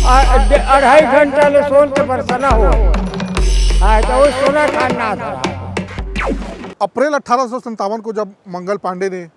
अढ़ाई घंटा ले सोन के बरसना हो तो वो सोना खान ना था। अप्रैल 1857 को जब मंगल पांडे ने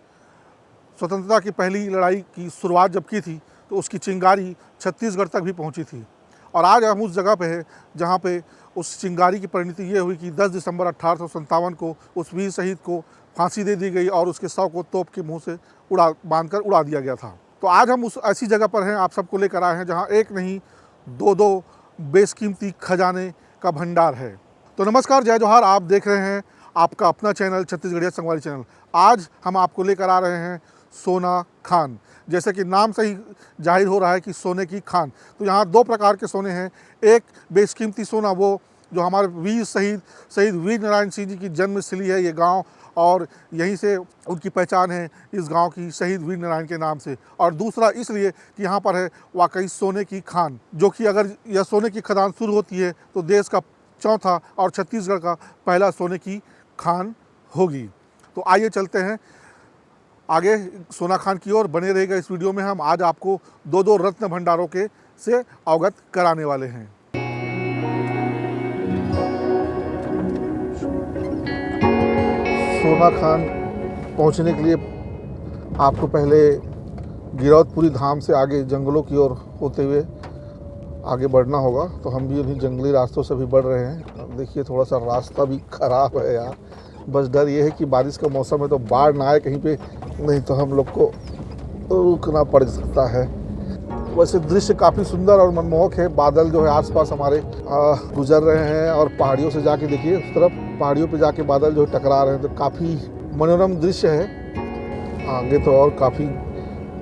स्वतंत्रता की पहली लड़ाई की शुरुआत जब की थी तो उसकी चिंगारी छत्तीसगढ़ तक भी पहुंची थी। और आज हम उस जगह पे हैं जहां पे उस चिंगारी की परिणति ये हुई कि 10 दिसंबर 1857 को उस वीर शहीद को फांसी दे दी गई और उसके शव को तोप के मुंह से बांधकर उड़ा दिया गया था। तो आज हम उस ऐसी जगह पर हैं, आप सबको लेकर आए हैं जहां एक नहीं दो बेशकीमती खजाने का भंडार है। तो नमस्कार, जय जोहार। आप देख रहे हैं आपका अपना चैनल छत्तीसगढ़िया संगवारी चैनल। आज हम आपको लेकर आ रहे हैं सोना खान। जैसे कि नाम से ही जाहिर हो रहा है कि सोने की खान। तो यहाँ दो प्रकार के सोने हैं। एक बेशकीमती सोना, वो जो हमारे वीर शहीद वीर नारायण सिंह जी की जन्मस्थली है ये गांव, और यहीं से उनकी पहचान है इस गांव की शहीद वीर नारायण के नाम से। और दूसरा इसलिए कि यहाँ पर है वाकई सोने की खान, जो कि अगर यह सोने की खदान शुरू होती है तो देश का चौथा और छत्तीसगढ़ का पहला सोने की खान होगी। तो आइए चलते हैं आगे सोना खान की ओर। बने रहेगा इस वीडियो में। हम आज आपको दो रत्न भंडारों के से अवगत कराने वाले हैं। सोना खान पहुंचने के लिए आपको पहले गिरौदपुरी धाम से आगे जंगलों की ओर होते हुए आगे बढ़ना होगा। तो हम भी उन्हीं जंगली रास्तों से भी बढ़ रहे हैं। देखिए थोड़ा सा रास्ता भी ख़राब है यार। बस डर ये है कि बारिश का मौसम है तो बाढ़ ना आए कहीं पे, नहीं तो हम लोग को रुकना पड़ सकता है। वैसे दृश्य काफ़ी सुंदर और मनमोहक है। बादल जो है आसपास हमारे गुजर रहे हैं और पहाड़ियों से जाके देखिए उस तरफ पहाड़ियों पे जाके बादल जो टकरा रहे हैं, तो काफ़ी मनोरम दृश्य है। आगे तो और काफ़ी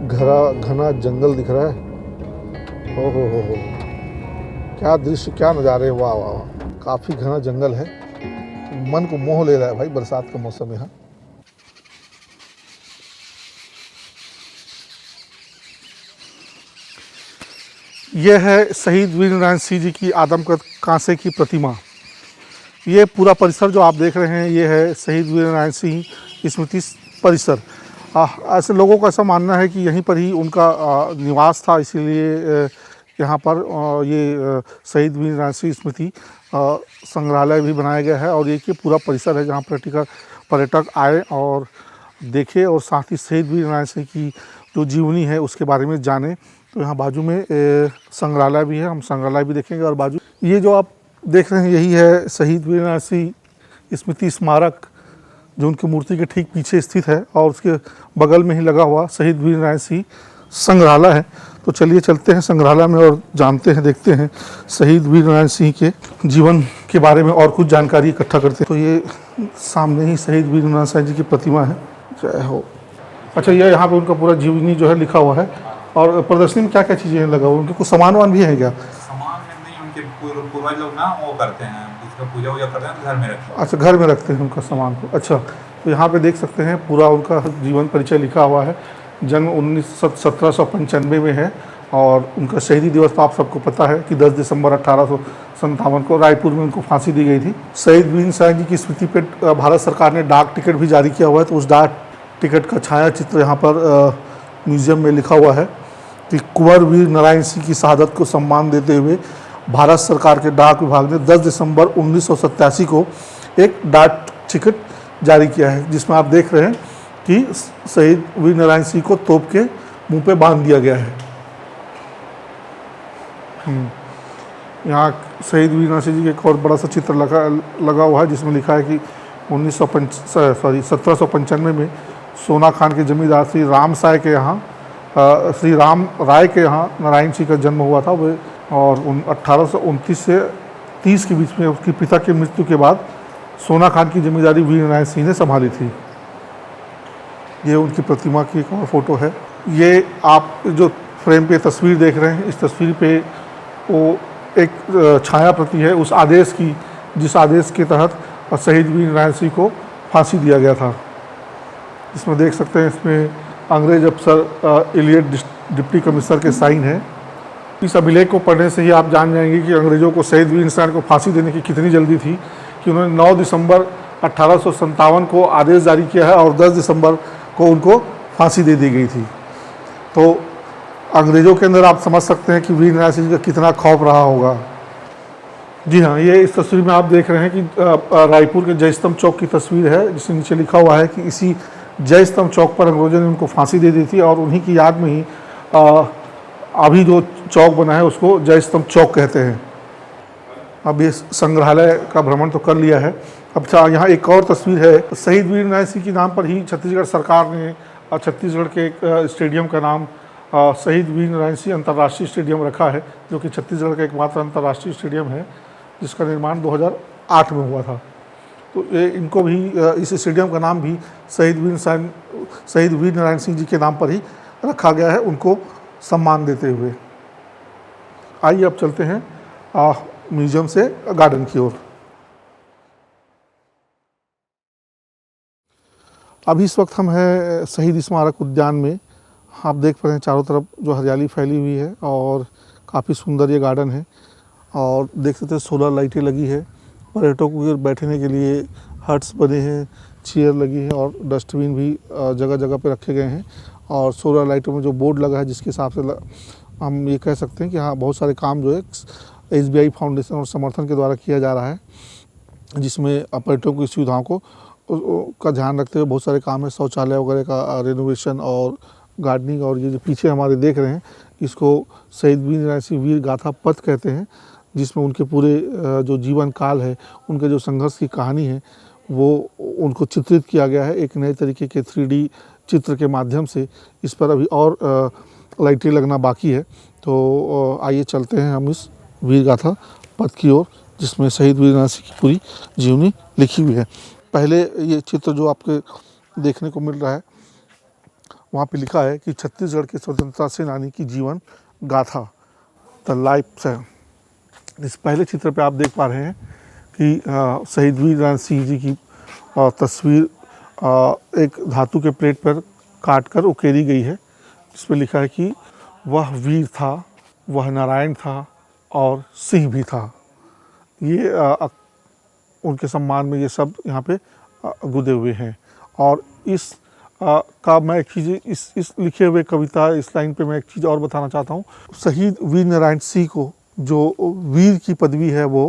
घना जंगल दिख रहा है। हो क्या दृश्य, क्या नज़ारे, वाह वाह वाह। काफ़ी घना जंगल है, मन को मोह ले रहा है भाई। बरसात का मौसम है। यह है शहीद वीर नारायण सिंह जी की आदमकद कांसे की प्रतिमा। ये पूरा परिसर जो आप देख रहे हैं ये है शहीद वीर नारायण सिंह स्मृति परिसर। ऐसे लोगों का ऐसा मानना है कि यहीं पर ही उनका निवास था, इसीलिए यहाँ पर ये शहीद वीर नारायण सिंह स्मृति संग्रहालय भी बनाया गया है। और ये पूरा परिसर है जहाँ पर्यटक आए और देखे और साथ ही शहीद वीर नारायण सिंह की जो जीवनी है उसके बारे में जाने। तो यहाँ बाजू में संग्रहालय भी है, हम संग्रहालय भी देखेंगे। और बाजू ये जो आप देख रहे हैं यही है शहीद वीर नारायण सिंह स्मृति स्मारक, जो उनकी मूर्ति के ठीक पीछे स्थित है। और उसके बगल में ही लगा हुआ शहीद वीर नारायण सिंह संग्रहालय है। तो चलिए चलते हैं संग्रहालय में और जानते हैं, देखते हैं शहीद वीर नारायण सिंह के जीवन के बारे में और कुछ जानकारी इकट्ठा करते हैं। तो ये सामने ही शहीद वीर नारायण सिंह जी की प्रतिमा है। जय हो। अच्छा, ये यहाँ पे उनका पूरा जीवनी जो है लिखा हुआ है। और प्रदर्शनी में क्या क्या चीज़ें लगा हुआ, उनके कुछ सामान भी है क्या? सामान नहीं, उनके पूर्वज लोग ना वो करते हैं, उसका पूजा करते हैं तो घर में रखते हैं। अच्छा, घर में रखते हैं उनका सामान को। अच्छा, तो यहाँ पे देख सकते हैं पूरा उनका जीवन परिचय लिखा हुआ है। जन्म 1795 में है और उनका शहीदी दिवस तो आप सबको पता है कि 10 दिसंबर 1857 को रायपुर में उनको फांसी दी गई थी। शहीद वीर नारायण जी की स्मृति पे भारत सरकार ने डाक टिकट भी जारी किया हुआ है। तो उस डाक टिकट का छाया चित्र यहाँ पर म्यूजियम में लिखा हुआ है कि कुंवर वीर नारायण सिंह की शहादत को सम्मान देते हुए भारत सरकार के डाक विभाग ने 10 दिसंबर 1987 को एक डाक टिकट जारी किया है, जिसमें आप देख रहे हैं कि शहीद वीर नारायण सिंह को तोप के मुंह पे बांध दिया गया है। यहाँ शहीद वीर नारायण सिंह जी का एक और बड़ा सा चित्र लगा हुआ है, जिसमें लिखा है कि 1795 में सोना खान के जमींदार श्री राम राय के यहाँ नारायण सिंह का जन्म हुआ था। वे और 1829 से 30 के बीच में उसके पिता की मृत्यु के बाद सोना खान की जमींदारी वीर नारायण सिंह ने संभाली थी। ये उनकी प्रतिमा की एक और फोटो है। ये आप जो फ्रेम पे तस्वीर देख रहे हैं, इस तस्वीर पे वो एक छाया प्रति है उस आदेश की जिस आदेश के तहत शहीद वीर नारायण सिंह को फांसी दिया गया था। इसमें देख सकते हैं, इसमें अंग्रेज अफसर इलियट डिप्टी कमिश्नर के साइन है। इस अभिलेख को पढ़ने से ही आप जान जाएंगे कि अंग्रेजों को शहीद वीर नारायण को फांसी देने की कितनी जल्दी थी कि उन्होंने 9 दिसंबर 1857 को आदेश जारी किया है और 10 दिसंबर को उनको फांसी दे दी गई थी। तो अंग्रेज़ों के अंदर आप समझ सकते हैं कि वीर नारायण सिंह जी का कितना खौफ रहा होगा। जी हाँ, ये इस तस्वीर में आप देख रहे हैं कि रायपुर के जय स्तंभ चौक की तस्वीर है, जिसके नीचे लिखा हुआ है कि इसी जय स्तंभ चौक पर अंग्रेज़ों ने उनको फांसी दे दी थी और उन्हीं की याद में ही अभी जो चौक बना है उसको जय स्तंभ चौक कहते हैं। अब ये संग्रहालय का भ्रमण तो कर लिया है। अब यहाँ एक और तस्वीर है, शहीद वीर नारायण सिंह के नाम पर ही छत्तीसगढ़ सरकार ने छत्तीसगढ़ के एक स्टेडियम का नाम शहीद वीर नारायण सिंह अंतर्राष्ट्रीय स्टेडियम रखा है, जो कि छत्तीसगढ़ का एकमात्र अंतर्राष्ट्रीय स्टेडियम है जिसका निर्माण 2008 में हुआ था। तो ये इनको भी इस स्टेडियम का नाम भी शहीद वीर नारायण सिंह जी के नाम पर ही रखा गया है, उनको सम्मान देते हुए। आइए अब चलते हैं म्यूजियम से गार्डन की ओर। अभी इस वक्त हम हैं शहीद स्मारक उद्यान में। आप देख पा रहे हैं चारों तरफ जो हरियाली फैली हुई है और काफ़ी सुंदर ये गार्डन है। और देख सकते हैं सोलर लाइटें लगी है, पर्यटकों के बैठने के लिए हट्स बने हैं, चेयर लगी है और डस्टबिन भी जगह जगह पे रखे गए हैं। और सोलर लाइटों में जो बोर्ड लगा है जिसके हिसाब से हम ये कह सकते हैं कि हाँ, बहुत सारे काम जो है SBI फाउंडेशन और समर्थन के द्वारा किया जा रहा है, जिसमें पर्यटकों की सुविधाओं का ध्यान रखते हुए बहुत सारे काम है। शौचालय वगैरह का रेनोवेशन और गार्डनिंग। और ये जो पीछे हमारे देख रहे हैं इसको शहीद वीर नारायण सिंह वीर गाथा पथ कहते हैं, जिसमें उनके पूरे जो जीवन काल है, उनके जो संघर्ष की कहानी है वो उनको चित्रित किया गया है एक नए तरीके के 3D चित्र के माध्यम से। इस पर अभी और लाइटें लगना बाकी है। तो आइए चलते हैं हम इस वीर गाथा पथ की ओर, जिसमें शहीद वीर नारायण सिंह की पूरी जीवनी लिखी हुई है। पहले ये चित्र जो आपके देखने को मिल रहा है वहाँ पे लिखा है कि छत्तीसगढ़ के स्वतंत्रता सेनानी की जीवन गाथा, द लाइफ। इस पहले चित्र पे आप देख पा रहे हैं कि शहीद वीर नारायण सिंह जी की तस्वीर एक धातु के प्लेट पर काटकर उकेरी गई है, जिसमें लिखा है कि वह वीर था, वह नारायण था और सिंह भी था। ये उनके सम्मान में ये शब्द यहाँ पे गुदे हुए हैं। और इस का मैं एक चीज़ इस लिखे हुए कविता इस लाइन पे मैं एक चीज़ और बताना चाहता हूँ। शहीद वीर नारायण सिंह को जो वीर की पदवी है वो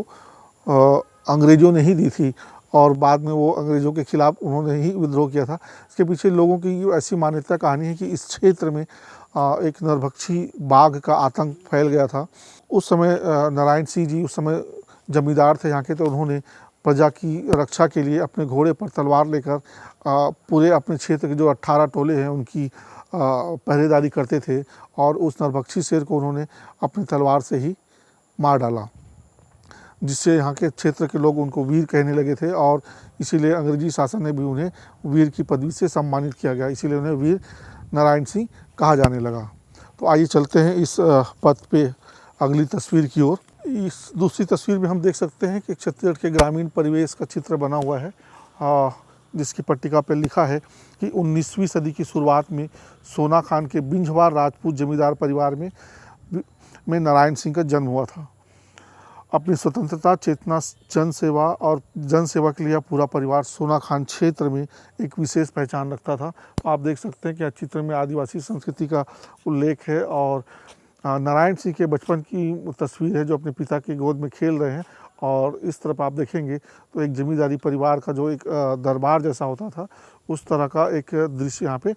अंग्रेज़ों ने ही दी थी और बाद में वो अंग्रेज़ों के खिलाफ उन्होंने ही विद्रोह किया था। इसके पीछे लोगों की ऐसी मान्यता कहानी है कि इस क्षेत्र में एक नरभक्षी बाघ का आतंक फैल गया था। उस समय नारायण सिंह जी उस समय जमींदार थे यहाँ के, तो उन्होंने प्रजा की रक्षा के लिए अपने घोड़े पर तलवार लेकर पूरे अपने क्षेत्र के जो 18 टोले हैं उनकी पहरेदारी करते थे और उस नरभक्षी शेर को उन्होंने अपनी तलवार से ही मार डाला, जिससे यहाँ के क्षेत्र के लोग उनको वीर कहने लगे थे और इसीलिए अंग्रेजी शासन ने भी उन्हें वीर की पदवी से सम्मानित किया गया, इसीलिए उन्हें वीर नारायण सिंह कहा जाने लगा। तो आइए चलते हैं इस पथ पे अगली तस्वीर की ओर। इस दूसरी तस्वीर में हम देख सकते हैं कि छत्तीसगढ़ के ग्रामीण परिवेश का चित्र बना हुआ है, जिसकी पट्टिका पर लिखा है कि 19वीं सदी की शुरुआत में सोना खान के बिंझवार राजपूत जमींदार परिवार में नारायण सिंह का जन्म हुआ था। अपनी स्वतंत्रता चेतना जनसेवा के लिए पूरा परिवार सोना खान क्षेत्र में एक विशेष पहचान रखता था। तो आप देख सकते हैं कि इस चित्र में आदिवासी संस्कृति का उल्लेख है और नारायण सिंह के बचपन की तस्वीर है जो अपने पिता की गोद में खेल रहे हैं। और इस तरफ आप देखेंगे तो एक जमींदारी परिवार का जो एक दरबार जैसा होता था उस तरह का एक दृश्य यहाँ पे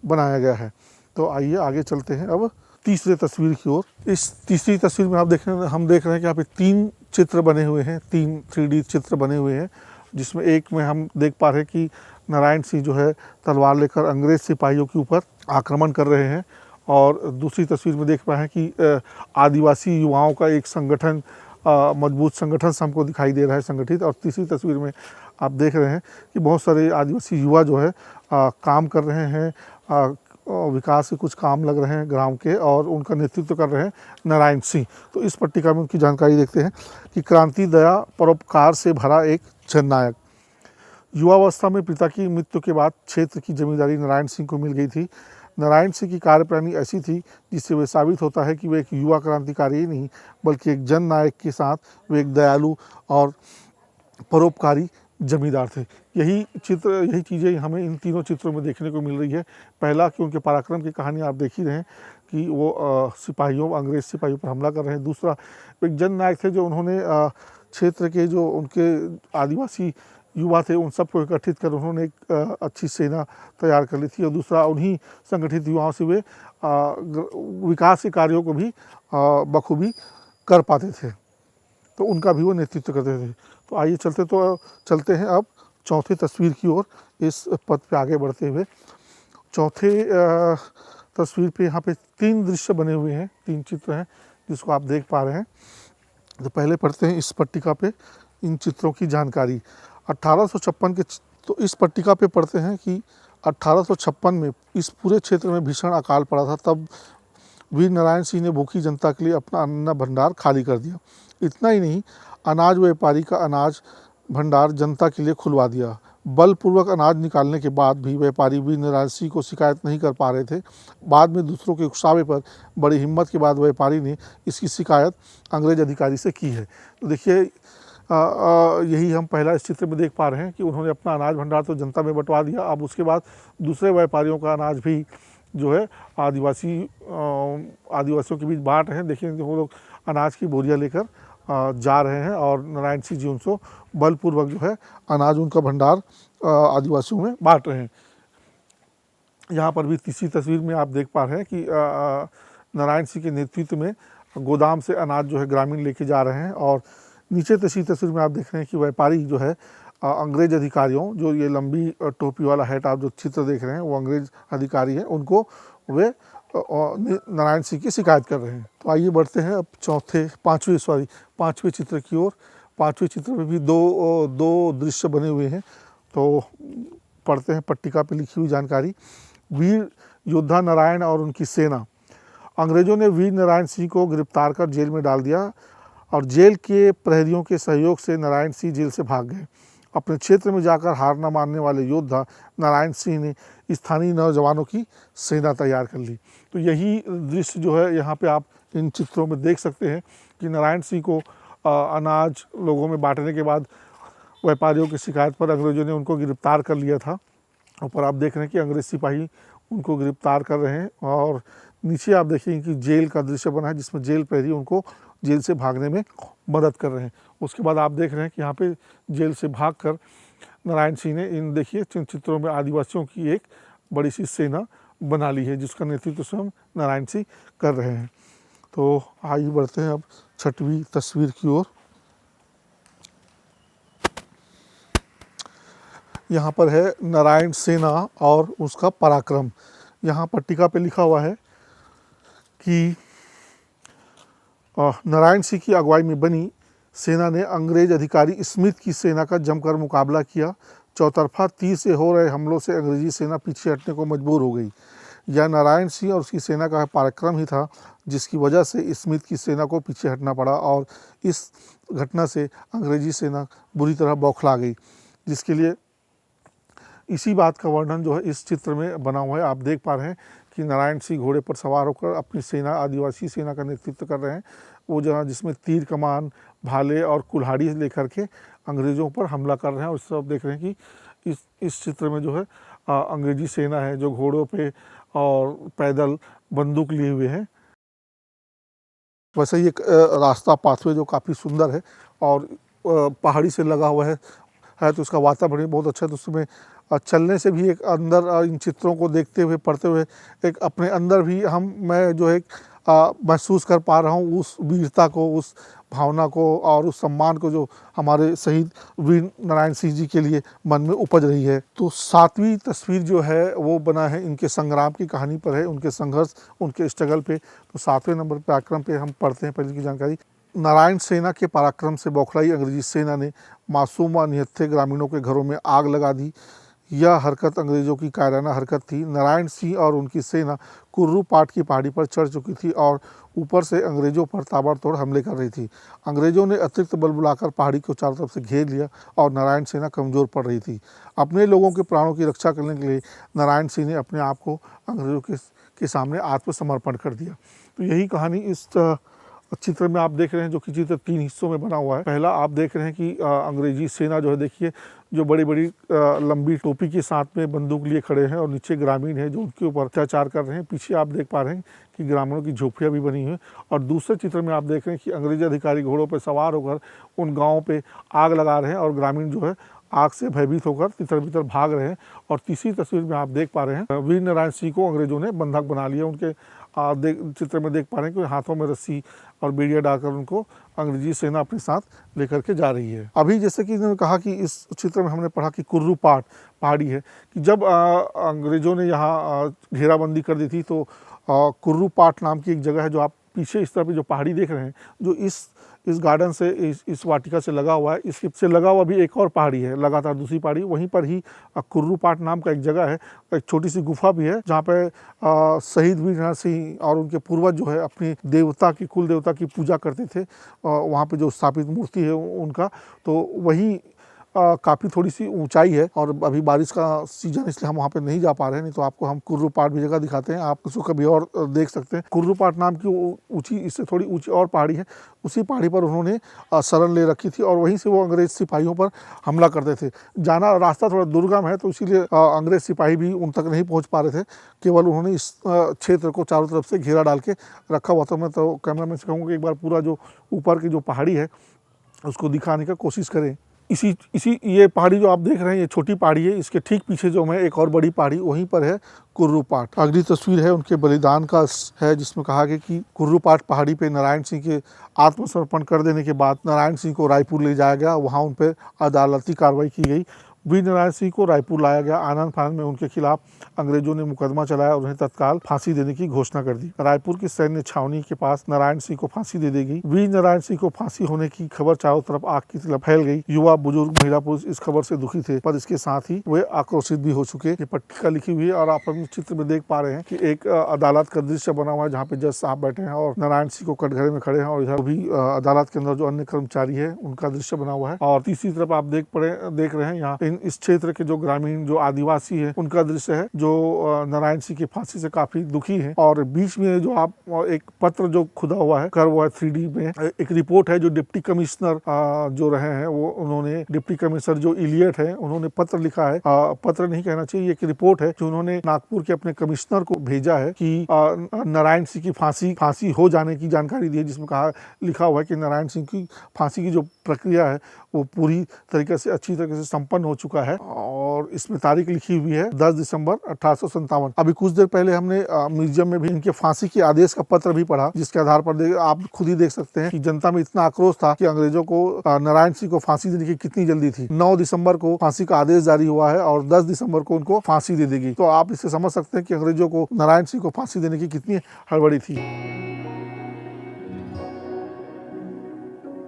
बनाया गया है। तो आइए आगे चलते हैं अब तीसरे तस्वीर की ओर। इस तीसरी तस्वीर में हम देख रहे हैं कि यहाँ पे 3 चित्र बने हुए हैं, 3 3D चित्र बने हुए हैं, जिसमें एक में हम देख पा रहे हैं कि नारायण सिंह जो है तलवार लेकर अंग्रेज सिपाहियों के ऊपर आक्रमण कर रहे हैं और दूसरी तस्वीर में देख पाए हैं कि आदिवासी युवाओं का एक संगठन मजबूत संगठन से हमको दिखाई दे रहा है संगठित। और तीसरी तस्वीर में आप देख रहे हैं कि बहुत सारे आदिवासी युवा जो है काम कर रहे हैं, विकास के कुछ काम लग रहे हैं ग्राम के और उनका नेतृत्व कर रहे हैं नारायण सिंह। तो इस पट्टिका में उनकी जानकारी देखते हैं कि क्रांति दया परोपकार से भरा एक जननायक। युवावस्था में पिता की मृत्यु के बाद क्षेत्र की जमींदारी नारायण सिंह को मिल गई थी। नारायण सिंह की कार्यप्रणाली ऐसी थी जिससे वे साबित होता है कि वे एक युवा क्रांतिकारी ही नहीं बल्कि एक जननायक के साथ वे एक दयालु और परोपकारी जमींदार थे। यही चीज़ें हमें इन तीनों चित्रों में देखने को मिल रही है। पहला कि उनके पराक्रम की कहानी आप देख ही रहे हैं कि वो अंग्रेज सिपाहियों पर हमला कर रहे हैं। दूसरा, एक जननायक थे जो उन्होंने क्षेत्र के जो उनके आदिवासी युवा थे उन सबको एकत्रित कर उन्होंने एक अच्छी सेना तैयार कर ली थी। और दूसरा, उन्हीं संगठित युवाओं से वे विकास के कार्यों को भी बखूबी कर पाते थे, तो उनका भी वो नेतृत्व करते थे। तो आइए चलते हैं अब चौथी तस्वीर की ओर, इस पथ पे आगे बढ़ते हुए। चौथे तस्वीर पे यहाँ पे 3 दृश्य बने हुए हैं, 3 चित्र हैं जिसको आप देख पा रहे हैं। तो पहले पढ़ते हैं इस पट्टिका पे इन चित्रों की जानकारी। 1856 के, तो इस पट्टिका पे पढ़ते हैं कि 1856 में इस पूरे क्षेत्र में भीषण अकाल पड़ा था। तब वीर नारायण सिंह ने भूखी जनता के लिए अपना अन्न भंडार खाली कर दिया। इतना ही नहीं, अनाज व्यापारी का अनाज भंडार जनता के लिए खुलवा दिया। बलपूर्वक अनाज निकालने के बाद भी व्यापारी वीर नारायण सिंह को शिकायत नहीं कर पा रहे थे। बाद में दूसरों के उकसावे पर बड़ी हिम्मत के बाद व्यापारी ने इसकी शिकायत अंग्रेज अधिकारी से की है। तो देखिए, यही हम पहला इस चित्र में देख पा रहे हैं कि उन्होंने अपना अनाज भंडार तो जनता में बंटवा दिया। अब उसके बाद दूसरे व्यापारियों का अनाज भी जो है आदिवासियों के बीच बांट रहे हैं। देखिए, वो लोग अनाज की बोरियां लेकर जा रहे हैं और नारायण सिंह जी उनको बलपूर्वक जो है अनाज उनका भंडार आदिवासियों में बांट रहे हैं। यहाँ पर भी तीसरी तस्वीर में आप देख पा रहे हैं कि नारायण सिंह के नेतृत्व में गोदाम से अनाज जो है ग्रामीण लेके जा रहे हैं। और नीचे तीसरी तस्वीर में आप देख रहे हैं कि व्यापारी जो है अंग्रेज अधिकारियों, जो ये लंबी टोपी वाला हैट आप जो चित्र देख रहे हैं वो अंग्रेज अधिकारी हैं, उनको वे नारायण सिंह की शिकायत कर रहे हैं। तो आइए बढ़ते हैं अब पांचवें चित्र की ओर। पांचवें चित्र में भी दो दृश्य बने हुए हैं। तो पढ़ते हैं पट्टिका पे लिखी हुई जानकारी। वीर योद्धा नारायण और उनकी सेना। अंग्रेजों ने वीर नारायण सिंह को गिरफ्तार कर जेल में डाल दिया और जेल के प्रहरियों के सहयोग से नारायण सिंह जेल से भाग गए। अपने क्षेत्र में जाकर हार न मानने वाले योद्धा नारायण सिंह ने स्थानीय नौजवानों की सेना तैयार कर ली। तो यही दृश्य जो है यहाँ पे आप इन चित्रों में देख सकते हैं कि नारायण सिंह को अनाज लोगों में बांटने के बाद व्यापारियों की शिकायत पर अंग्रेजों ने उनको गिरफ्तार कर लिया था। ऊपर आप देख रहे हैं कि अंग्रेज सिपाही उनको गिरफ्तार कर रहे हैं और नीचे आप देखेंगे कि जेल का दृश्य बना है जिसमें जेल प्रहरी उनको जेल से भागने में मदद कर रहे हैं। उसके बाद आप देख रहे हैं कि यहाँ पे जेल से भागकर नारायण सिंह ने इन देखिए चित्रों में आदिवासियों की एक बड़ी सी सेना बना ली है जिसका नेतृत्व स्वयं नारायण सिंह कर रहे हैं। तो आइए बढ़ते हैं अब छठवीं तस्वीर की ओर। यहाँ पर है नारायण सेना और उसका पराक्रम। यहाँ पट्टिका पे लिखा हुआ है कि नारायण सिंह की अगुवाई में बनी सेना ने अंग्रेज अधिकारी स्मिथ की सेना का जमकर मुकाबला किया। चौतरफा तीर से हो रहे हमलों से अंग्रेजी सेना पीछे हटने को मजबूर हो गई। यह नारायण सिंह और उसकी सेना का पराक्रम ही था जिसकी वजह से स्मिथ की सेना को पीछे हटना पड़ा और इस घटना से अंग्रेजी सेना बुरी तरह बौखला गई, जिसके लिए इसी बात का वर्णन जो है इस चित्र में बना हुआ है। आप देख पा रहे हैं कि नारायण सिंह घोड़े पर सवार होकर अपनी सेना, आदिवासी सेना का नेतृत्व कर रहे हैं। वो जहाँ जिसमें तीर कमान, भाले और कुल्हाड़ी लेकर के अंग्रेज़ों पर हमला कर रहे हैं। और इससे आप देख रहे हैं कि इस चित्र में जो है अंग्रेजी सेना है जो घोड़ों पे और पैदल बंदूक लिए हुए हैं। वैसे ही एक रास्ता पाथवे जो काफ़ी सुंदर है और पहाड़ी से लगा हुआ है तो उसका वातावरण बहुत अच्छा है। तो उसमें चलने से भी एक अंदर इन चित्रों को देखते हुए पढ़ते हुए एक अपने अंदर भी मैं जो है महसूस कर पा रहा हूँ उस वीरता को, उस भावना को और उस सम्मान को जो हमारे शहीद वीर नारायण सिंह जी के लिए मन में उपज रही है। तो सातवीं तस्वीर जो है वो बना है इनके संग्राम की कहानी पर है, उनके संघर्ष, उनके स्ट्रगल पे। तो 7वें नंबर पराक्रम पे हम पढ़ते हैं पहले की जानकारी। नारायण सेना के पराक्रम से बौखलाई अंग्रेजी सेना ने मासूम व निहत्थे ग्रामीणों के घरों में आग लगा दी। यह हरकत अंग्रेज़ों की कायराना हरकत थी। नारायण सिंह और उनकी सेना कुर्रू पाट की पहाड़ी पर चढ़ चुकी थी और ऊपर से अंग्रेज़ों पर ताबड़तोड़ हमले कर रही थी। अंग्रेज़ों ने अतिरिक्त बल बुलाकर पहाड़ी को चारों तरफ से घेर लिया और नारायण सेना कमज़ोर पड़ रही थी। अपने लोगों के प्राणों की रक्षा करने के लिए नारायण सिंह ने अपने आप को अंग्रेज़ों के सामने आत्मसमर्पण कर दिया। तो यही कहानी इस चित्र में आप देख रहे हैं जो कि चित्र 3 हिस्सों में बना हुआ है। पहला आप देख रहे हैं कि अंग्रेजी सेना जो है, देखिए जो बड़ी बड़ी लंबी टोपी के साथ में बंदूक लिए खड़े हैं और नीचे ग्रामीण हैं जो उनके ऊपर अत्याचार कर रहे हैं। पीछे आप देख पा रहे हैं कि ग्रामीणों की झोपड़ियाँ भी बनी हुई हैं। और दूसरे चित्र में आप देख रहे हैं कि अंग्रेजी अधिकारी घोड़ों पर सवार होकर उन गाँवों पर आग लगा रहे हैं और ग्रामीण जो है आग से भयभीत होकर तितर बितर भाग रहे हैं। और तीसरी तस्वीर में आप देख पा रहे हैं वीर नारायण सिंह को अंग्रेजों ने बंधक बना लिया। उनके चित्र में देख पा रहे हैं कि हाथों में रस्सी और बेड़िया डालकर उनको अंग्रेजी सेना अपने साथ लेकर के जा रही है। अभी जैसे कि इन्होंने कहा कि इस चित्र में हमने पढ़ा कि कुर्रू पाट पहाड़ी है, कि जब अंग्रेजों ने यहाँ घेराबंदी कर दी थी तो कुर्रू पाट नाम की एक जगह है जो आप पीछे इस तरह पे जो पहाड़ी देख रहे हैं, जो इस गार्डन से इस वाटिका से लगा हुआ है, इसके से लगा हुआ भी एक और पहाड़ी है, लगातार दूसरी पहाड़ी। वहीं पर ही कुर्रू पाट नाम का एक जगह है, एक छोटी सी गुफा भी है जहाँ पे शहीद वीर नारायण सिंह और उनके पूर्वज जो है अपनी देवता की कुल देवता की पूजा करते थे। वहाँ पे जो स्थापित मूर्ति है उनका, तो वही काफ़ी थोड़ी सी ऊंचाई है। और अभी बारिश का सीजन इसलिए हम वहाँ पे नहीं जा पा रहे हैं, नहीं तो आपको हम कुर्रू पाट भी जगह दिखाते हैं, आप उसको कभी और देख सकते हैं। कुर्रू पाट नाम की ऊंची, इससे थोड़ी ऊंची और पहाड़ी है, उसी पहाड़ी पर उन्होंने शरण ले रखी थी और वहीं से वो अंग्रेज सिपाहियों पर हमला करते थे। जाना रास्ता थोड़ा दुर्गम है तो इसीलिए अंग्रेज सिपाही भी उन तक नहीं पहुँच पा रहे थे। केवल उन्होंने इस क्षेत्र को चारों तरफ से घेरा डाल के रखा हुआ था। मैं तो कैमरा मैन से कहूँगा कि एक बार पूरा जो ऊपर की जो पहाड़ी है उसको दिखाने का कोशिश करें। इसी ये पहाड़ी जो आप देख रहे हैं, ये छोटी पहाड़ी है, इसके ठीक पीछे जो है एक और बड़ी पहाड़ी, वहीं पर है कुर्रू पाट। अगली तस्वीर है उनके बलिदान का है, जिसमें कहा गया कि कुर्रू पाट पहाड़ी पे नारायण सिंह के आत्मसमर्पण कर देने के बाद नारायण सिंह को रायपुर ले जाया गया। वहाँ उन पर अदालती कार्रवाई की गई। वीर नारायण सिंह को रायपुर लाया गया। आनंद फानंद में उनके खिलाफ अंग्रेजों ने मुकदमा चलाया और उन्हें तत्काल फांसी देने की घोषणा कर दी। रायपुर की सैन्य छावनी के पास नारायण सिंह को फांसी दे दी गई। वीर नारायण सिंह को फांसी होने की खबर चारों तरफ आग की तरह फैल गई। युवा, बुजुर्ग, महिला, पुरुष इस खबर से दुखी थे, पर इसके साथ ही वे आक्रोशित भी हो चुके। ये पट्टिका लिखी हुई है और आप अपने चित्र में देख पा रहे हैं कि एक अदालत का दृश्य बना हुआ है जहाँ पे जज साहब बैठे हैं और नारायण सिंह को कटघरे में खड़े हैं और इधर भी अदालत के अंदर जो अन्य कर्मचारी है उनका दृश्य बना हुआ है। और तीसरी तरफ आप देख रहे हैं यहाँ इस क्षेत्र के जो ग्रामीण, जो आदिवासी है, उनका दृश्य है जो नारायण सिंह की फांसी से काफी दुखी है। और बीच में जो आप एक पत्र जो खुदा हुआ है, कर हुआ है 3D में, एक रिपोर्ट है जो डिप्टी कमिश्नर जो रहे हैं वो, उन्होंने डिप्टी कमिश्नर जो इलियट है, उन्होंने पत्र लिखा है। पत्र नहीं कहना चाहिए, एक रिपोर्ट है जो उन्होंने नागपुर के अपने कमिश्नर को भेजा है कि नारायण सिंह की फांसी हो जाने की जानकारी दी है, जिसमें लिखा हुआ है कि नारायण सिंह की फांसी की जो प्रक्रिया है वो पूरी तरीके से अच्छी तरीके से संपन्न हो चुका है। और इसमें तारीख लिखी हुई है 10 दिसंबर 1857। अभी कुछ देर पहले हमने म्यूजियम में भी इनके फांसी के आदेश का पत्र भी पढ़ा, जिसके आधार पर आप खुद ही देख सकते हैं कि जनता में इतना आक्रोश था कि अंग्रेजों को नारायण सिंह को फांसी देने की कितनी जल्दी थी। 9 दिसंबर को फांसी का आदेश जारी हुआ है और 10 दिसंबर को उनको फांसी दे देगी। तो आप इससे समझ सकते हैं कि अंग्रेजों को नारायण सिंह को फांसी देने की कितनी हड़बड़ी थी।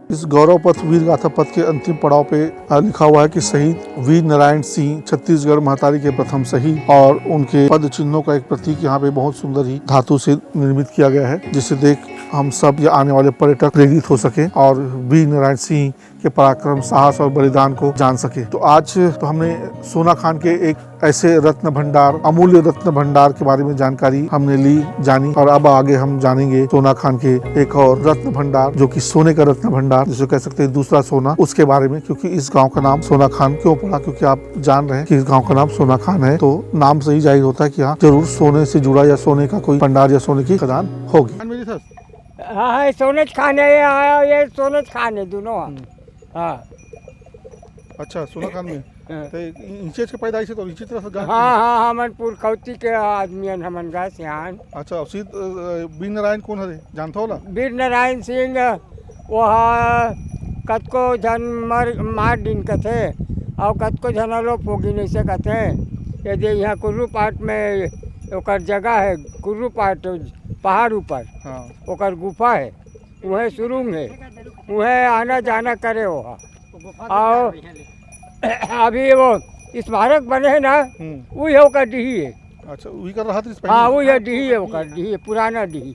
इस गौरव पथ वीर गाथा पथ के अंतिम पड़ाव पे लिखा हुआ है कि शहीद वीर नारायण सिंह छत्तीसगढ़ महतारी के प्रथम शहीद, और उनके पद चिन्हों का एक प्रतीक यहाँ पे बहुत सुंदर ही धातु से निर्मित किया गया है, जिसे देख हम सब या आने वाले पर्यटक प्रेरित हो सके और वीर नारायण सिंह के पराक्रम, साहस और बलिदान को जान सके। तो आज तो हमने सोना खान के एक ऐसे रत्न भंडार, अमूल्य रत्न भंडार के बारे में जानकारी हमने ली, जानी, और अब आगे हम जानेंगे सोना खान के एक और रत्न भंडार जो कि सोने का रत्न भंडार, जिसे कह सकते हैं दूसरा सोना, उसके बारे में। क्योंकि इस गांव का नाम सोना खान क्यों पड़ा, क्योंकि आप जान रहे हैं कि इस गांव का नाम सोना खान है, तो नाम से ही जाहिर होता है कि यहाँ जरूर सोने से जुड़ा या सोने का कोई भंडार या सोने की खदान होगी। हाँ, सोने खान है, ये सोने खान है दोनों। हाँ अच्छा, सोना खान में नीचे के पैदाइश है तो नीचे तरफ गाँव। हाँ, हमन पुरखौती के आदमी हमन गए सियान। अच्छा, वीर नारायण कौन है जानता होला? वीर नारायण सिंह वह कतको जन मार दिन कथे और कतको जन लोग पोगी नहीं से कथे। यदि यहाँ कुर्रू पाट में ओकर जगह है, कुर्रू पाट पहाड़ ऊपर, हाँ, ओकर गुफा है, वह सुरुंग है, वह आना जाना करे वहाँ। और अभी वो स्मारक बने है ना, वही है ओकर डीही है। अच्छा, वही कर रहा था। हाँ, वही है डीही है, ओकर डीही है, पुराना डीही।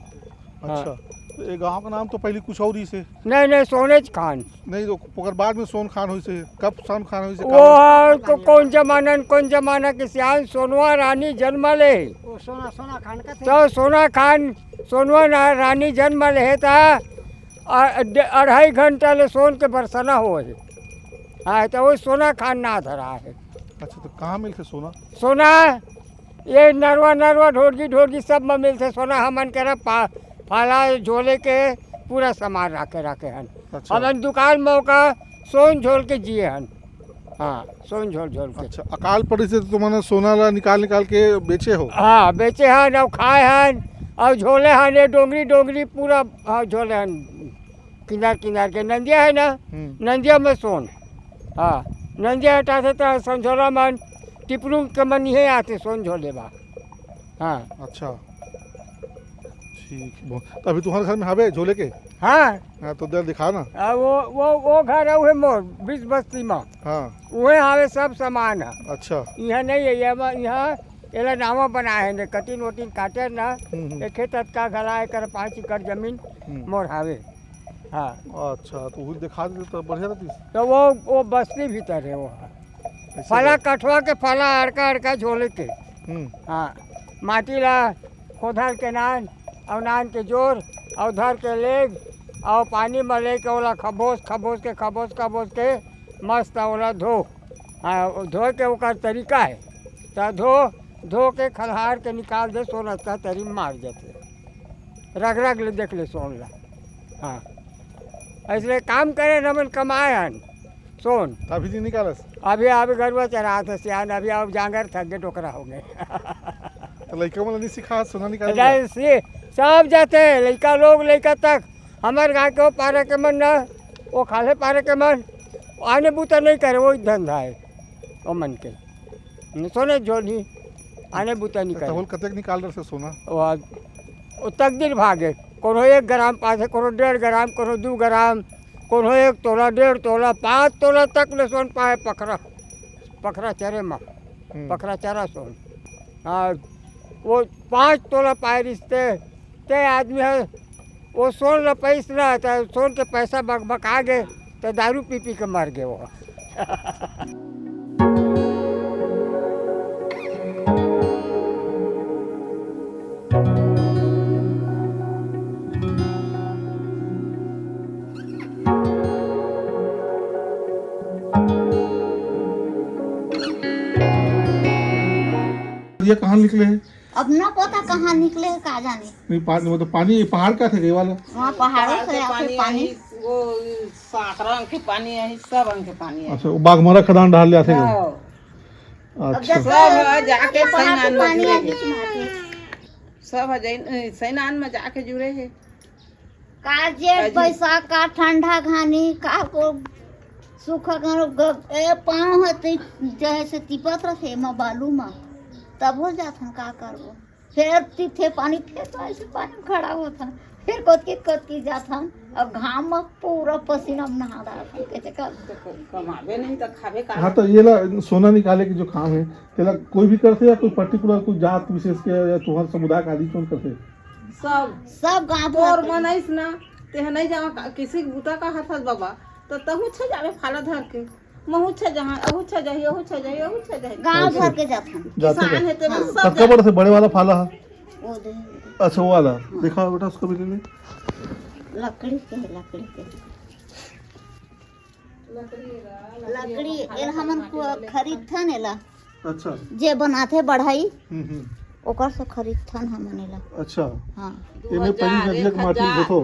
अच्छा, तो ये गांव का नाम तो पहले कुछ और ही से? नहीं, सोनेज खान नहीं, तो बाद में सोन खान हुई से। कब सोन खान हुई से? वो कौन जमाना के सियान सोनवा रानी जन्म ले, सोना खान का तो सोना खान सोनवा रानी जन्म ले था। अढ़ाई घंटा ले सोन के बरसना हो है। हाँ तो वो सोना खान ना धरा है। अच्छा तो कहाँ मिलते सोना? सोना ये नरवा ढोरगी सब में मिलते सोना। हमन के फाला झोले के पूरा सामान रखे हन। अच्छा। हमन दुकान में का सोन झोल के जिए हन। हाँ सोन झोल के। अच्छा अकाल पड़ी से तुमने सोना ला निकाल के बेचे हो? हाँ बेचे हन और खाए हन और झोले हन। ये डोंगरी पूरा हाँ झोले हन किनार के। नंदिया है ना, नंदिया में सोन। हाँ नंदिया हटाते तो संझोला मन टिपरू के मन ही आते सोन झोले बा। हाँ अच्छा ठीक है। तो अभी तुम्हारे घर में हवे झोले के? हाँ तो दे दिखा ना। वो घर है मोर बीच बस्ती में। हाँ वह आवे सब सामान है। अच्छा यहाँ नहीं है, यहाँ एला नावा बनाए है। कटिन वटिन काटे ना एक खेत का गलाए कर 5 एकड़ जमीन मोर हावे। हाँ अच्छा तो वो दिखा दे तो बढ़िया रहती। तो वो बस्ती भीतर है। वो फला कठवा के फला अड़का झोले के। हाँ माटी ला खोदर के नान और नान के जोर और धर के लेग और पानी में ले के ओला खबोस के मस्त ओला धो। हाँ धो के ओकर तरीका है। तो धो के खलहार के निकाल दे सोना का तरी मार जाते रग ले देख ले सोन ला। हाँ ऐसे काम करे न मन कमाए हन सोन। अभी नहीं निकालस? अभी गरुआ चढ़ा था सियान। अभी अब जांगर थक गए टोकरा हो गए। तो लड़का वाला नहीं सिखा सोना निकाल? सब जाते लड़का लोग लड़का तक। हमारे गाय के वो पारे के मन न वो खाले पारे के मन आने बूता नहीं करे। वो धंधा है वो मन के सोने झोली आने बूता नहीं करे। कतक निकाल रहे सोना? वो तकदीर भागे। कोनो 1 ग्राम पास है, कोनो 1.5 ग्राम, कोनो 2 ग्राम, कोनो 1 तोला 1.5 तोला 5 तोला तक ले सोन पाए। पखरा चरे में पखरा चरा सोन। हाँ वो 5 तोला पाए रिश्ते ते आदमी है। वो सोन ल पैस ना तो सोन के पैसा बका गए तो दारू पी के मर गए वो। ये कहाँ निकले हैं? अब ना पता कहाँ निकले है का जाने। नहीं पानी वो तो पानी पहाड़ का थे वाला? वहाँ पहाड़ों से आके पानी वो 7 रंग के पानी है, सब रंग के पानी है। अच्छा वो बागमारा खदान डाल लिया थे। अच्छा सब जाके सैनान में पानी है जुड़े बीच में आके। सब सैनान में जाके जुड़े है। का जेठ बैसाख का ठंडा घानी का को सूखा पाँव है जैसे तिपत रहे बालू में तब हो जाता का करबो। फिर तिथे पानी फिर तो ऐसे पानी खड़ा होता फिर कोतकी जाता और घाम में पूरा पसीना में नहा रहा कैसे कर कमावे नहीं तो खावे का। हाँ तो ये ला सोना निकाले के जो काम है तेला कोई भी करते या कोई पर्टिकुलर कोई जात विशेष के या तुम्हारे समुदाय का आदि कौन करते? सब गाँव तोर मनैस ना ते नहीं जावा किसी बूता का हाथ बाबा तो तहु छ जावे फाला धर के महू छ जहां अहू छ जाही अहू छ जाही अहू छ जाही गाँव भर के जाता किसान है ते सब सबका बड़ा से बड़े वाला फाला है। वो दे अच्छा वो वाला देखा बेटा उसको भी ले ले। लकड़ी एल हमन खरीद था नेला। अच्छा जे बनाते बढ़ाई ओकर से खरीद था हमन नेला। अच्छा हाँ इमे पहली नदिया के माटी देखो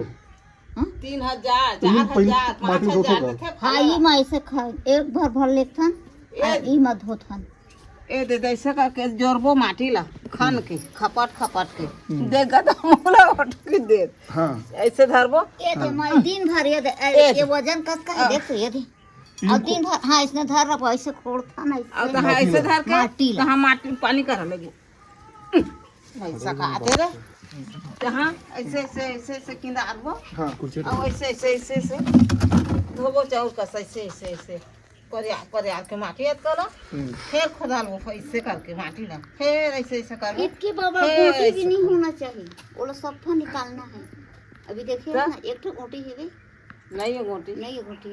3000 4000 5000 हाँ ई में ऐसे एक भर लेथन ई में धोथन। ए दे ऐसे करके जोरबो माटी ला खन के खपट के दे गदा मोला उठ के दे। हाँ ऐसे धरबो ये दे मैं दिन भर ये वजन कस का देख तो ये दे अब दिन भर। हाँ इसने धर रखो ऐसे खोड़ता ना अब तो ऐसे धर के माटी ला कहां माटी पानी कर लगे ऐसा खाते रे जहां ऐसे किंदा आबो। हाँ कुछ और ऐसे धोबो चाउर का ऐसे परिया के माटी याद करो फिर खुदा लो ऐसे करके माटी ना फिर ऐसे कर इसके बाबा गोटी भी नहीं होना चाहिए वो सफा निकालना है। अभी देखिए ना एक तो गोटी है नहीं है गोटी नहीं गोटी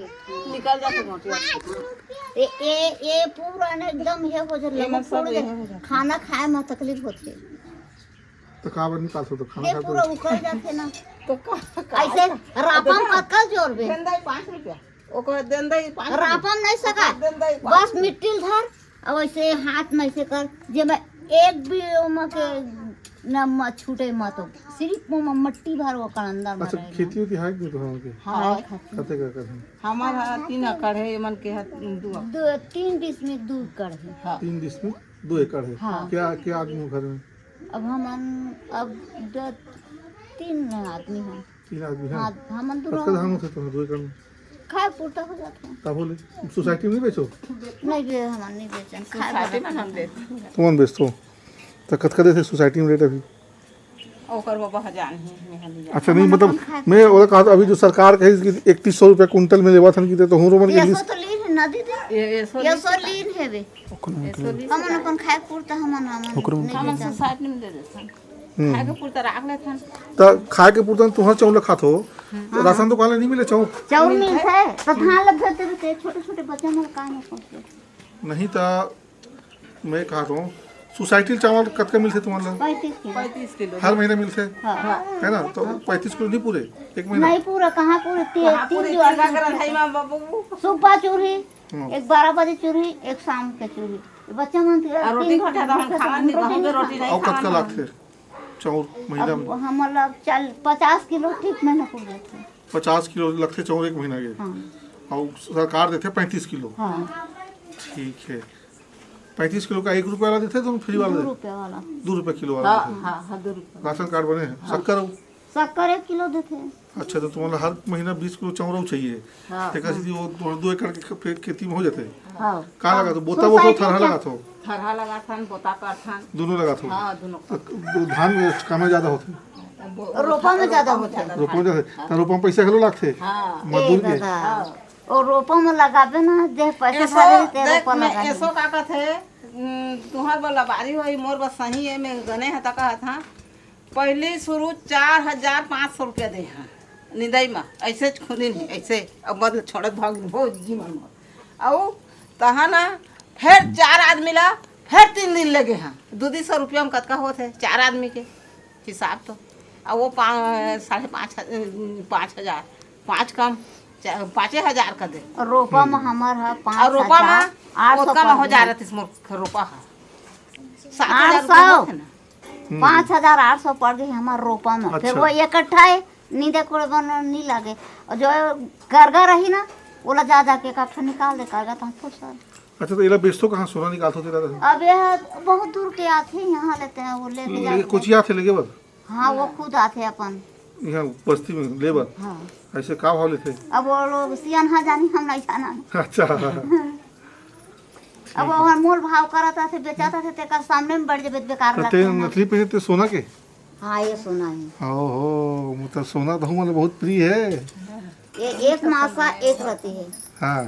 निकल जाते गोटी ये पूरा ना एकदम है हो जाए खाना खाए में तकलीफ होती है। तो का बनी काल तो खाना ये खाते पूरा उखड़ जाते ना तो ऐसे रापम कतका जोर बे देंदा 5 रुपया ओकर देंदा 5 रापम नहीं सका देंदा बस मिट्टी धर और ऐसे हाथ में ऐसे कर जे मैं एक भी ओमा के न छूटे मत सिर्फ ओमा मट्टी भर वो कर अंदर में अच्छा रहेगा। खेती होती है कि तो के हाँ खाते का करते हमारा 3 एकड़ है मन के 2 3 डिश में दूध कर है। हाँ 3 डिश में 2 एकड़ है हाँ। क्या आदमी हो घर में अब अब 3 आदमी हैं। 3 आदमी हैं हाँ हमन कतका तो धान होते तो 2 एकड़ में खाए पूर्ता हो जाते हैं तब बोले सोसाइटी में नहीं बेचो नहीं बे हमन नहीं बेचन खाए सोसाइटी बड़ा। में हम देते तुम बेचतो तो कतका देते सोसाइटी में रेट अभी ओकर बाबा हजार ही मेहंदी जा अच्छा नहीं मतलब मैं वो कहा था अभी जो सरकार कही कि 3100 रुपया कुंटल में लेवा था कि तो हम रोमन के ये सो तो लीन है नदी दे ये सो ये सो लीन है बे हमन अपन खाए पूर्ता हमन नहीं हम बेचन सोसाइटी में दे देते खाए के पूरा राख लेते हैं तो खाए के पूर्तन तुहर चावल खात हो तो राशन तो काले नहीं मिले चावल चाउर मिलता है तो धान लग जाते रहते छोटे छोटे बच्चे में काम में पहुंचते नहीं तो मैं कहा हूँ सोसाइटी चावल कतका मिलते तुम्हारे 35 किलो 35 किलो हर महीने मिलते हाँ है ना तो 35 किलो नहीं पूरे एक महीना नहीं पूरा कहाँ पूरे तीन जो पूरा कर भाई मां बाबू सुबह चूरी एक 12 बजे चूरी एक शाम के चूरी बच्चा मन और रोटी घटा तो हम खावा नहीं गहूं के रोटी नहीं और कतका लागते चावल महीना में हम मतलब 50 किलो ठीक महीना पूर देते 50 किलो लगते चावल एक महीना के हाँ और सरकार देते 35 किलो हाँ ठीक है 35 किलो का 1 रुपया वाला देते तुम फ्री वाला 2 देते रुपया वाला 2 रुपये किलो वाला हां देते हां 2 रुपया राशन कार्ड बने हैं शक्कर हो शक्कर 1 किलो देते अच्छा तो तुम्हारा हर महीना 20 किलो चावल चाहिए हाँ। देखा सीधी वो 2 एकड़ की खेती में हो जाते हाँ कहाँ लगा तो बोता बोता थरहा लगा तो थरहा लगा था पोता कर था दोनों लगा तो हां दोनों तो धान में कम ज्यादा होते रोपा में ज्यादा होता है रोपा में जाते तो रोपा में पैसा खलो लागते हां मजदूर के दादा और रोपा में लगाबे ना जे पैसा ऐसो भरे ते देख रोपा मैं लगा ऐसो का कहते तुहार वाला बारी होई मोर बस सही है मैं गने है ता कहा था पहले शुरू 4500 रुपया दे हां निदाई में ऐसे खुदी नहीं ऐसे अब बदल छोड़त भाग बहुत जी मन आओ तहा ना फिर 4 आदमी ला फिर 3 दिन लगे हां 200 रुपया में कतका होत है 4 आदमी के हिसाब तो अब वो 5,500 5 कम 5,000 का दे रोपा में हमार है 5 और रोपा में 800 में हो जा रहा थी मोर रोपा है 7,000 5,800 पड़ गई हमारे रोपा में फिर अच्छा। वो इकट्ठा है नींदे कोड़े बन नहीं लागे और जो करगा रही ना बोला जा जाके इकट्ठा निकाल दे करगा तो हम खुश हैं। अच्छा तो इला बेचतो कहाँ सोना निकालते होते रहते अब यह बहुत दूर के आते हैं यहाँ लेते हैं वो लेके लेके जाते कुछ यहाँ थे लेके बस हैं। हाँ वो खुद आते हैं अपन यहाँ बस्ती में लेबर हाँ ऐसे का भाव लेते अब वो लोग सियान हाँ जानी हम नहीं जाना अच्छा अब वो मोल भाव करता थे बेचाता थे तेकर सामने में बढ़ जाए बेकार लगता ते है ना। नथली पहनते सोना के हाँ ये सुना है ओहो मतलब सोना तो हमारे बहुत प्रिय है ये एक मासा एक रहती है हाँ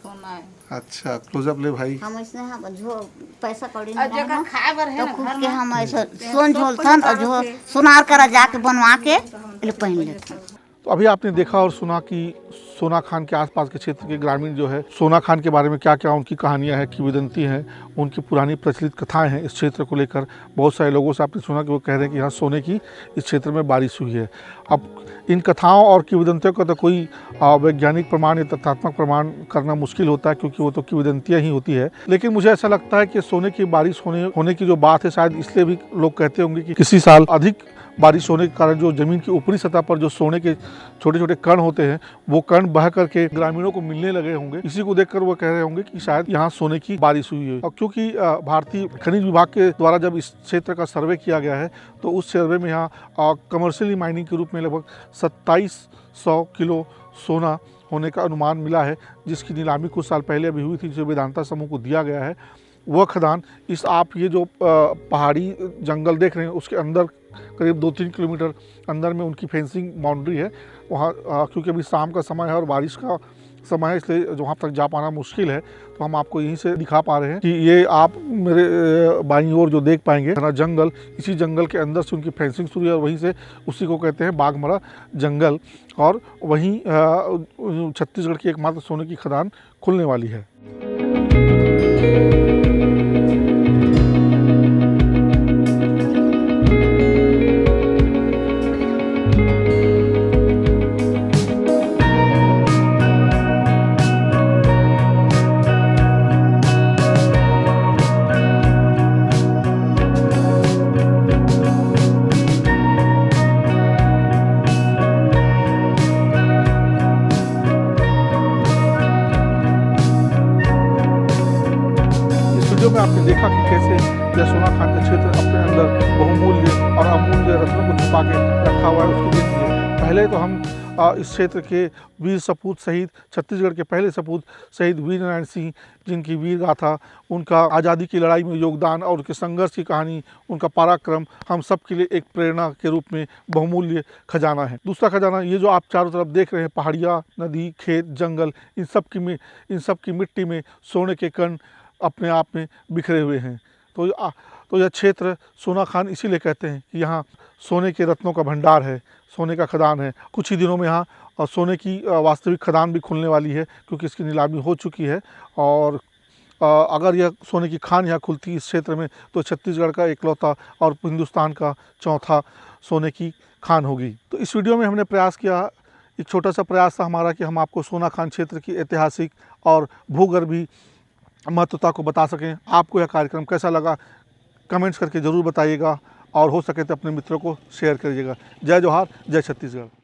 सोना है अच्छा क्लोजअप ले भाई हम ऐसे हाँ जो पैसा कौड़ी और नहीं जगह रहना, खाए बर है तो ना खुद घर के में हम ऐसे सोन झोलथन और जो सुनार करा जाके बनवा के ले पहन लेते हैं। तो अभी आपने देखा और सुना कि सोना खान के आसपास के क्षेत्र के ग्रामीण जो है सोना खान के बारे में क्या क्या उनकी कहानियां हैं किंवदंती हैं उनकी पुरानी प्रचलित कथाएं हैं इस क्षेत्र को लेकर बहुत सारे लोगों से आपने सुना कि वो कह रहे हैं कि यहाँ सोने की इस क्षेत्र में बारिश हुई है। अब इन कथाओं और किंवदंतियों का तो कोई वैज्ञानिक प्रमाण या तथ्यात्मक प्रमाण करना मुश्किल होता है क्योंकि वो तो किंवदंतियाँ ही होती है, लेकिन मुझे ऐसा लगता है कि सोने की बारिश होने की जो बात है शायद इसलिए भी लोग कहते होंगे कि किसी साल अधिक बारिश होने के कारण जो जमीन की ऊपरी सतह पर जो सोने के छोटे छोटे कण होते हैं वो कण बह करके ग्रामीणों को मिलने लगे होंगे। इसी को देखकर वो कह रहे होंगे कि शायद यहाँ सोने की बारिश हुई है। और क्योंकि भारतीय खनिज विभाग के द्वारा जब इस क्षेत्र का सर्वे किया गया है तो उस सर्वे में यहाँ कमर्शियली माइनिंग के रूप में लगभग 2700 किलो सोना होने का अनुमान मिला है, जिसकी नीलामी कुछ साल पहले अभी हुई थी जो वेदांता समूह को दिया गया है। वह खदान इस आप ये जो पहाड़ी जंगल देख रहे हैं उसके अंदर करीब 2-3 किलोमीटर अंदर में उनकी फेंसिंग बाउंड्री है। वहाँ क्योंकि अभी शाम का समय है और बारिश का समय है इसलिए वहाँ तक जा पाना मुश्किल है, तो हम आपको यहीं से दिखा पा रहे हैं कि ये आप मेरे बाईं ओर जो देख पाएंगे घना जंगल, इसी जंगल के अंदर से उनकी फेंसिंग शुरू है और वहीं से उसी को कहते हैं बाघमरा जंगल, और वहीं छत्तीसगढ़ की एकमात्र सोने की खदान खुलने वाली है। में आपने देखा कि कैसे यह सोना खान का क्षेत्र अपने अंदर बहुमूल्य और अमूल्य रत्नों को छुपा के रखा हुआ है। उसकी देन है। पहले तो हम इस क्षेत्र के वीर सपूत शहीद, छत्तीसगढ़ के पहले सपूत शहीद वीरनारायण सिंह, जिनकी वीर गाथा, उनका आज़ादी की लड़ाई में योगदान और उनके संघर्ष की कहानी, उनका पराक्रम हम सब के लिए एक प्रेरणा के रूप में बहुमूल्य खजाना है। दूसरा खजाना ये जो आप चारों तरफ देख रहे हैं, पहाड़ियाँ, नदी, खेत, जंगल, इन सब की मिट्टी में सोने के कण अपने आप में बिखरे हुए हैं। तो यह क्षेत्र सोना खान इसीलिए कहते हैं कि यहाँ सोने के रत्नों का भंडार है, सोने का खदान है। कुछ ही दिनों में यहाँ सोने की वास्तविक खदान भी खुलने वाली है, क्योंकि इसकी नीलामी हो चुकी है। और अगर यह सोने की खान यहाँ खुलती इस क्षेत्र में, तो छत्तीसगढ़ का एकलौता और हिंदुस्तान का चौथा सोने की खान होगी। तो इस वीडियो में हमने प्रयास किया, एक छोटा सा प्रयास था हमारा कि हम आपको सोना खान क्षेत्र की ऐतिहासिक और भूगर्भीय महत्वता को बता सकें। आपको यह कार्यक्रम कैसा लगा कमेंट्स करके ज़रूर बताइएगा, और हो सके तो अपने मित्रों को शेयर करिएगा। जय जोहार, जय छत्तीसगढ़।